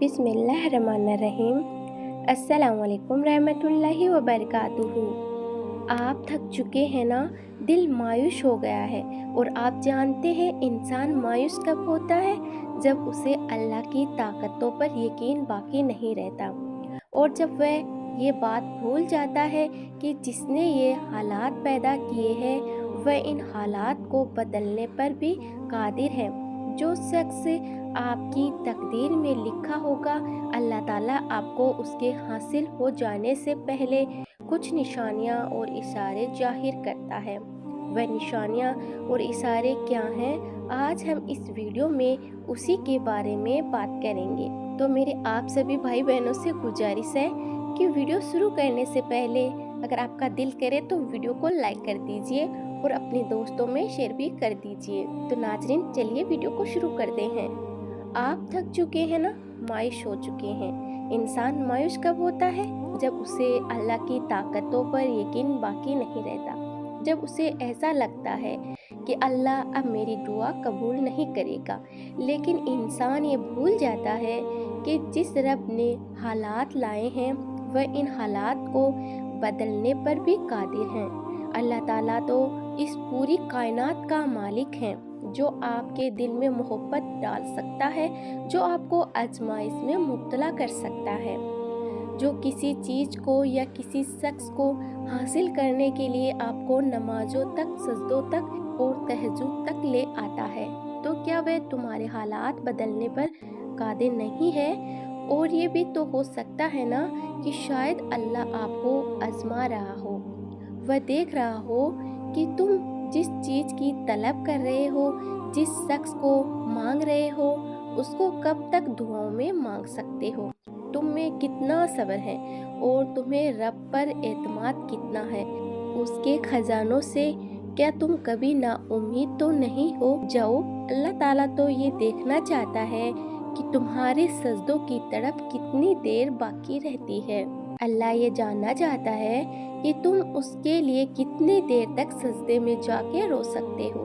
बिस्मिल्लाहिर्रहमानिर्रहीम। अस्सलाम वालेकुम रहमतुल्लाहि व बरकातुहू। आप थक चुके हैं ना, दिल मायूस हो गया है। और आप जानते हैं इंसान मायूस कब होता है? जब उसे अल्लाह की ताकतों पर यकीन बाकी नहीं रहता, और जब वह ये बात भूल जाता है कि जिसने ये हालात पैदा किए हैं वह इन हालात को बदलने पर भी कादिर है। जो शख्स आपकी तकदीर में लिखा होगा, अल्लाह ताला आपको उसके हासिल हो जाने से पहले कुछ निशानियाँ और इशारे जाहिर करता है। वह निशानियाँ और इशारे क्या हैं, आज हम इस वीडियो में उसी के बारे में बात करेंगे। तो मेरे आप सभी भाई बहनों से गुजारिश है कि वीडियो शुरू करने से पहले अगर आपका दिल करे तो वीडियो को लाइक कर दीजिए और अपने दोस्तों में शेयर भी कर दीजिए। तो नाज़रीन, चलिए वीडियो को शुरू करते हैं। आप थक चुके हैं ना, मायूस हो चुके हैं। इंसान मायूस कब होता है? जब उसे अल्लाह की ताकतों पर यकीन बाकी नहीं रहता, जब उसे ऐसा लगता है कि अल्लाह अब मेरी दुआ कबूल नहीं करेगा। लेकिन इंसान ये भूल जाता है कि जिस रब ने हालात लाए हैं वह इन हालात को बदलने पर भी कादिर हैं। अल्लाह ताला तो इस पूरी कायनात का मालिक है, जो आपके दिल में मोहब्बत डाल सकता है, जो आपको आजमाइश में मुब्तला कर सकता है, जो किसी चीज़ को या किसी शख्स को हासिल करने के लिए आपको नमाजों तक, सजदों तक और तहज्जुद तक ले आता है। तो क्या वह तुम्हारे हालात बदलने पर कादिर नहीं है? और ये भी तो हो सकता है ना कि शायद अल्लाह आपको आजमा रहा हो। वह देख रहा हो कि तुम जिस चीज़ की तलब कर रहे हो, जिस शख्स को मांग रहे हो, उसको कब तक दुआओं में मांग सकते हो। तुम में कितना सब्र है और तुम्हें रब पर एतमाद कितना है। उसके खजानों से क्या तुम कभी नाउम्मीद तो नहीं हो जाओ। अल्लाह ताला तो ये देखना चाहता है कि तुम्हारे सजदों की तड़प कितनी देर बाकी रहती है। अल्लाह ये जानना चाहता है कि तुम उसके लिए कितनी देर तक सजदे में जाके रो सकते हो।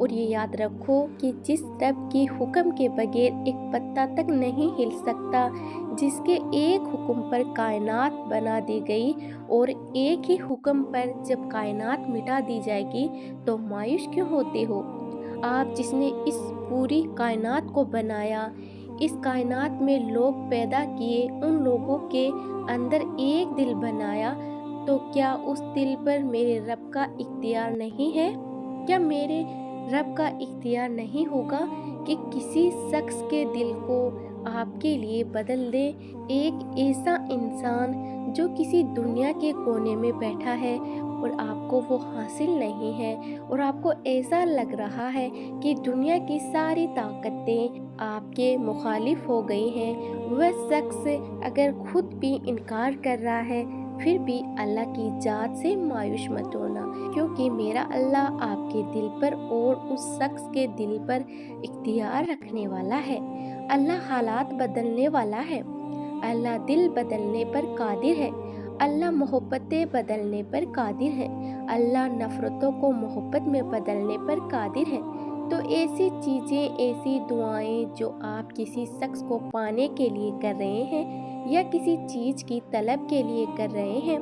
और ये याद रखो कि जिस रब की हुक्म के बगैर एक पत्ता तक नहीं हिल सकता, जिसके एक हुक्म पर कायनात बना दी गई, और एक ही हुक्म पर जब कायनात मिटा दी जाएगी तो मायूस क्यों होते हो? आप जिसने इस पूरी कायनात को बनाया, इस कायनात में लोग पैदा किए, उन लोगों के अंदर एक दिल बनाया, तो क्या उस दिल पर मेरे रब का इख्तियार नहीं है? क्या मेरे रब का इख्तियार नहीं होगा कि किसी शख्स के दिल को आपके लिए बदल दे? एक ऐसा इंसान जो किसी दुनिया के कोने में बैठा है और आपको वो हासिल नहीं है, और आपको ऐसा लग रहा है कि दुनिया की सारी ताकतें आपके मुखालिफ हो गई हैं। वह शख्स अगर खुद भी इनकार कर रहा है, फिर भी अल्लाह की जात से मायूस मत होना, क्योंकि मेरा अल्लाह आपके दिल पर और उस शख्स के दिल पर इख्तियार रखने वाला है। अल्लाह हालात बदलने वाला है। अल्लाह दिल बदलने पर कादिर है। अल्लाह मोहब्बतें बदलने पर कादिर है। अल्लाह नफ़रतों को मोहब्बत में बदलने पर कादिर है। तो ऐसी चीज़ें, ऐसी दुआएं जो आप किसी शख्स को पाने के लिए कर रहे हैं या किसी चीज़ की तलब के लिए कर रहे हैं,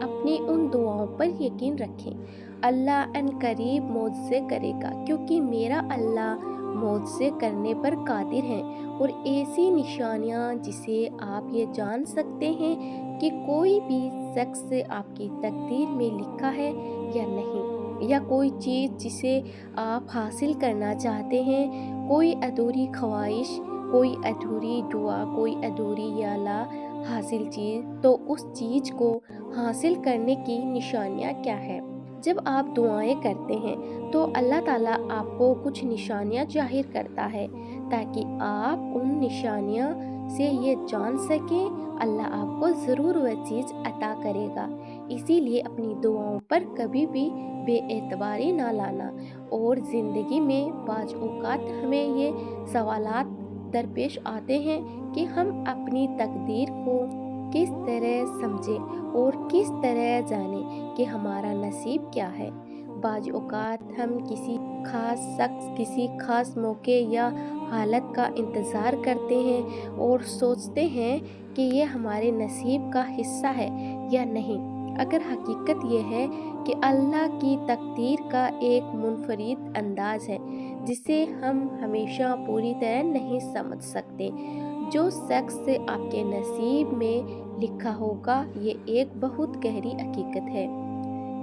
अपनी उन दुआओं पर यकीन रखें। अल्लाह अन करीब मौजज़े करेगा, क्योंकि मेरा अल्लाह मौजज़े करने पर कादिर है। और ऐसी निशानियाँ जिसे आप ये जान सकते हैं कि कोई भी शख्स आपकी तकदीर में लिखा है या नहीं, या कोई चीज़ जिसे आप हासिल करना चाहते हैं, कोई अधूरी ख्वाहिश, कोई अधूरी दुआ, कोई अधूरी या ला हासिल चीज़, तो उस चीज़ को हासिल करने की निशानियाँ क्या है? जब आप दुआएं करते हैं तो अल्लाह ताला आपको कुछ निशानियाँ जाहिर करता है, ताकि आप उन निशानियाँ से ये जान सकें अल्लाह आपको ज़रूर वह चीज़ अता करेगा। इसीलिए अपनी दुआओं पर कभी भी बेएतबारी ना लाना। और ज़िंदगी में बाज़ औक़ात हमें ये सवालात दरपेश आते हैं कि हम अपनी तकदीर को किस तरह समझें और किस तरह जानें कि हमारा नसीब क्या है। बाज़ औक़ात हम किसी ख़ास शख्स, किसी ख़ास मौके या हालत का इंतज़ार करते हैं और सोचते हैं कि ये हमारे नसीब का हिस्सा है या नहीं। अगर हकीकत ये है कि अल्लाह की तकदीर का एक मुनफरिद अंदाज़ है जिसे हम हमेशा पूरी तरह नहीं समझ सकते। जो शख्स आपके नसीब में लिखा होगा ये एक बहुत गहरी हकीकत है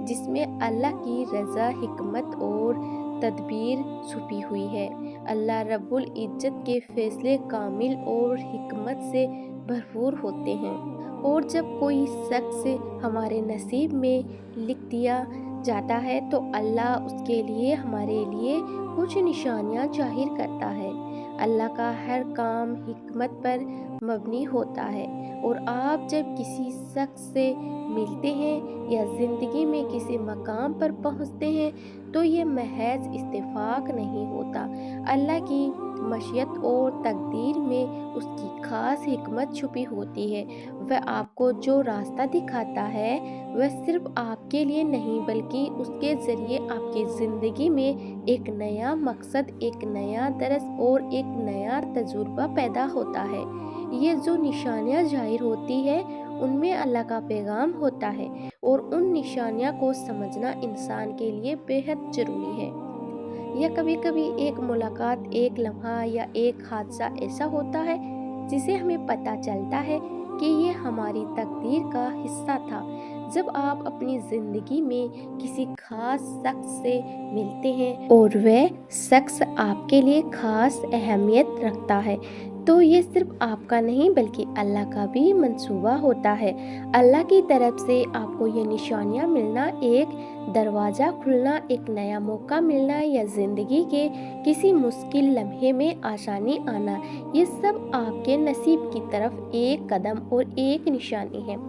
जिसमें अल्लाह की रज़ा, हिकमत और तदबीर छुपी हुई है। अल्लाह रब्बुल इज़्ज़त के फ़ैसले कामिल और हिकमत से भरपूर होते हैं, और जब कोई शख्स हमारे नसीब में लिख दिया जाता है तो अल्लाह उसके लिए हमारे लिए कुछ निशानियाँ जाहिर करता है। अल्लाह का हर काम हिकमत पर मबनी होता है, और आप जब किसी शख्स से मिलते हैं या ज़िंदगी में किसी मकाम पर पहुंचते हैं तो ये महज इत्तेफाक नहीं होता। अल्लाह की मशीयत और तकदीर में उसकी खास हिकमत छुपी होती है। वह आपको जो रास्ता दिखाता है वह सिर्फ आपके लिए नहीं बल्कि उसके ज़रिए आपकी ज़िंदगी में एक नया मकसद, एक नया दर्स और एक नया तजुर्बा पैदा होता है। ये जो निशानियाँ ज़ाहिर होती है उनमें अल्लाह का पैगाम होता है, और उन निशानियों को समझना इंसान के लिए बेहद ज़रूरी है। या कभी कभी एक मुलाकात, एक लम्हा या एक हादसा ऐसा होता है जिसे हमें पता चलता है कि ये हमारी तकदीर का हिस्सा था। जब आप अपनी ज़िंदगी में किसी खास शख्स से मिलते हैं और वह शख्स आपके लिए खास अहमियत रखता है तो ये सिर्फ आपका नहीं बल्कि अल्लाह का भी मंसूबा होता है। अल्लाह की तरफ से आपको ये निशानियाँ मिलना, एक दरवाज़ा खुलना, एक नया मौका मिलना या ज़िंदगी के किसी मुश्किल लम्हे में आसानी आना, ये सब आपके नसीब की तरफ एक कदम और एक निशानी है।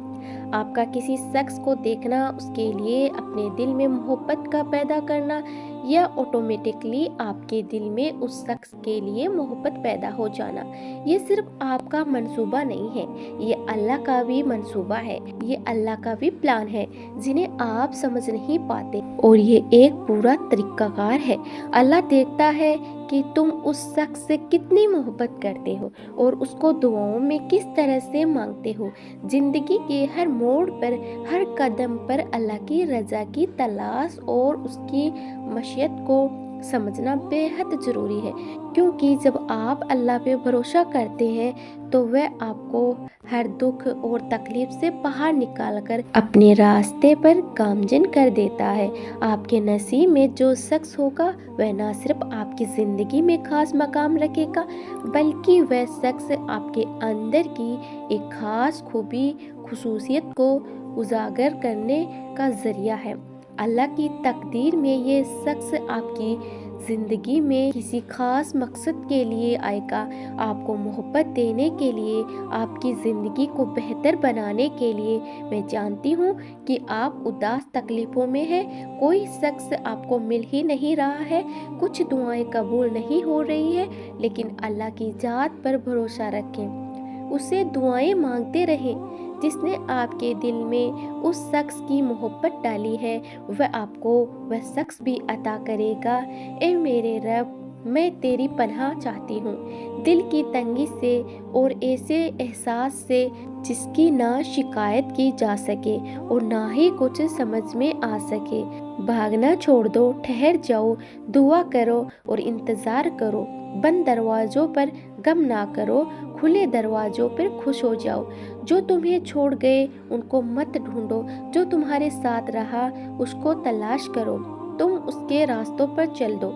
आपका किसी शख्स को देखना, उसके लिए अपने दिल में मोहब्बत का पैदा करना या ऑटोमेटिकली आपके दिल में उस शख्स के लिए मोहब्बत पैदा हो जाना, ये सिर्फ आपका मंसूबा नहीं है, ये अल्लाह का भी मंसूबा है, ये अल्लाह का भी प्लान है जिन्हें आप समझ नहीं पाते, और ये एक पूरा तरीक़ाकार है। अल्लाह देखता है कि तुम उस शख्स से कितनी मोहब्बत करते हो और उसको दुआओं में किस तरह से मांगते हो। ज़िंदगी के हर मोड़ पर, हर कदम पर अल्लाह की रज़ा की तलाश और उसकी मशीयत को समझना बेहद ज़रूरी है, क्योंकि जब आप अल्लाह पे भरोसा करते हैं तो वह आपको हर दुख और तकलीफ से बाहर निकालकर अपने रास्ते पर गामजन कर देता है। आपके नसीब में जो शख्स होगा वह ना सिर्फ आपकी ज़िंदगी में खास मकाम रखेगा बल्कि वह शख्स आपके अंदर की एक खास खूबी, खुसूसियत को उजागर करने का ज़रिया है। अल्लाह की तकदीर में ये शख्स आपकी ज़िंदगी में किसी खास मकसद के लिए आएगा, आपको मोहब्बत देने के लिए, आपकी ज़िंदगी को बेहतर बनाने के लिए। मैं जानती हूँ कि आप उदास तकलीफ़ों में हैं, कोई शख्स आपको मिल ही नहीं रहा है, कुछ दुआएं कबूल नहीं हो रही है, लेकिन अल्लाह की ज़ात पर भरोसा रखें, उससे दुआएं मांगते रहें। जिसने आपके दिल में उस शख्स की मोहब्बत डाली है वह आपको वह शख्स भी अता करेगा। ए मेरे रब, मैं तेरी पनाह चाहती हूँ दिल की तंगी से और ऐसे एहसास से जिसकी ना शिकायत की जा सके और ना ही कुछ समझ में आ सके। भागना छोड़ दो, ठहर जाओ, दुआ करो और इंतज़ार करो। बंद दरवाज़ों पर गम ना करो, खुले दरवाज़ों पर खुश हो जाओ। जो तुम्हें छोड़ गए उनको मत ढूंढो, जो तुम्हारे साथ रहा उसको तलाश करो। तुम उसके रास्तों पर चल दो,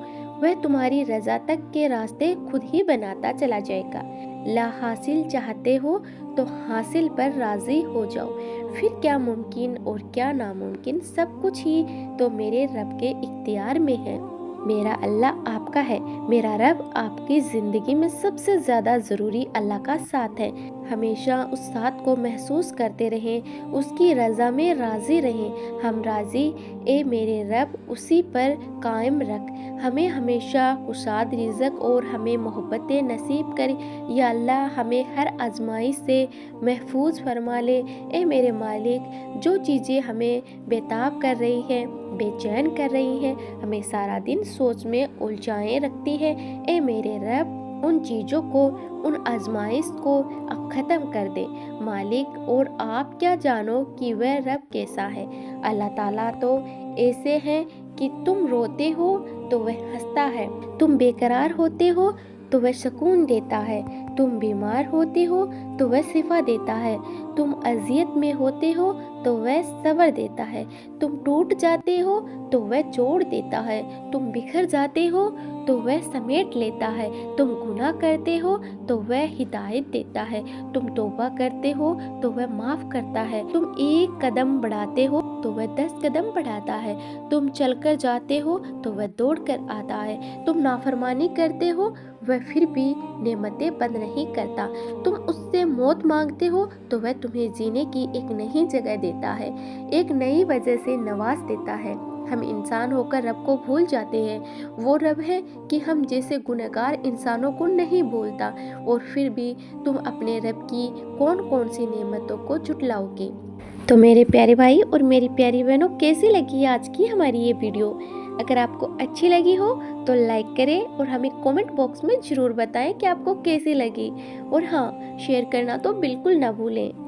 वह तुम्हारी रज़ा तक के रास्ते खुद ही बनाता चला जाएगा। ला हासिल चाहते हो तो हासिल पर राज़ी हो जाओ। फिर क्या मुमकिन और क्या नामुमकिन, सब कुछ ही तो मेरे रब के इख्तियार में है। मेरा अल्लाह आपका है, मेरा रब आपकी ज़िंदगी में सबसे ज़्यादा ज़रूरी अल्लाह का साथ है। हमेशा उस साथ को महसूस करते रहें, उसकी रज़ा में राज़ी रहें। हम राज़ी, ए मेरे रब, उसी पर कायम रख, हमें हमेशा कुशाद रिज़्क़ और हमें मोहब्बतें नसीब कर। या अल्लाह, हमें हर आजमाइश से महफूज फरमा ले। ए मेरे मालिक, जो चीज़ें हमें बेताब कर रही हैं, बेचैन कर रही हैं, हमें सारा दिन सोच में उलझाए रखती है, ए मेरे रब, उन चीज़ों को, उन आजमाइश को ख़त्म कर दे। मालिक और आप क्या जानो कि वह रब कैसा है। अल्लाह ताला तो ऐसे हैं कि तुम रोते हो तो वह हंसता है, तुम बेकरार होते हो तो वह सुकून देता है, तुम बीमार होते हो तो वह शिफा देता है, तुम अजियत में होते हो तो वह सब्र देता है, तुम टूट जाते हो तो वह जोड़ देता है, तुम बिखर जाते हो तो वह समेट लेता है, तुम गुनाह करते हो तो वह हिदायत देता है, तुम तौबा करते हो तो वह माफ़ करता है, तुम एक कदम बढ़ाते हो तो वह 10 कदम बढ़ाता है, तुम चलकर जाते हो तो वह दौड़ कर आता है, तुम नाफरमानी करते हो वह फिर भी नेमतें बंद नहीं करता, तुम उससे मौत मांगते हो तो वह तुम्हें जीने की एक नई जगह देता है, एक नई वजह से नवाज देता है। हम इंसान होकर रब को भूल जाते हैं। वो रब है कि हम जैसे गुनहगार इंसानों को नहीं भूलता, और फिर भी तुम अपने रब की कौन कौन सी नेमतों को झुटलाओगे। तो मेरे प्यारे भाई और मेरी प्यारी बहनों, कैसी लगी आज की हमारी ये वीडियो? अगर आपको अच्छी लगी हो तो लाइक करें और हमें कमेंट बॉक्स में ज़रूर बताएं कि आपको कैसी लगी। और हाँ, शेयर करना तो बिल्कुल ना भूलें।